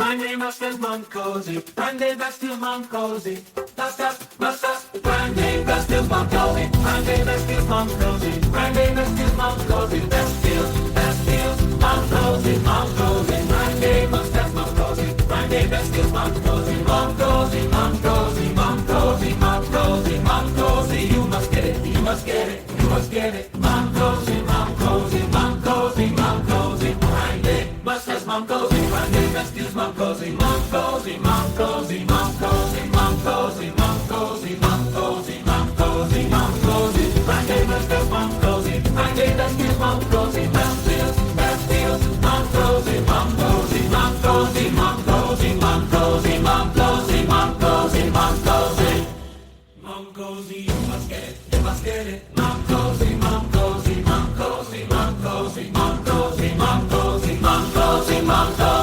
My name is Mancosi, grande bestia Mancosi. Das, grande bestia Mancosi, grande bestia Mancosi, grande bestia Mancosi. Best deals, Mancosi, grande bestia Mancosi, grande bestia Mancosi, Mancosi. You must get it, you must get it, you must get it. Mancosi, grande bestia Mancosi, grande bestia Mancosi, grande bestia Mancosi, grande bestia Mancosi. Best deals, Mancosi, you must get it, you must get it. Mancosi, Mancosi.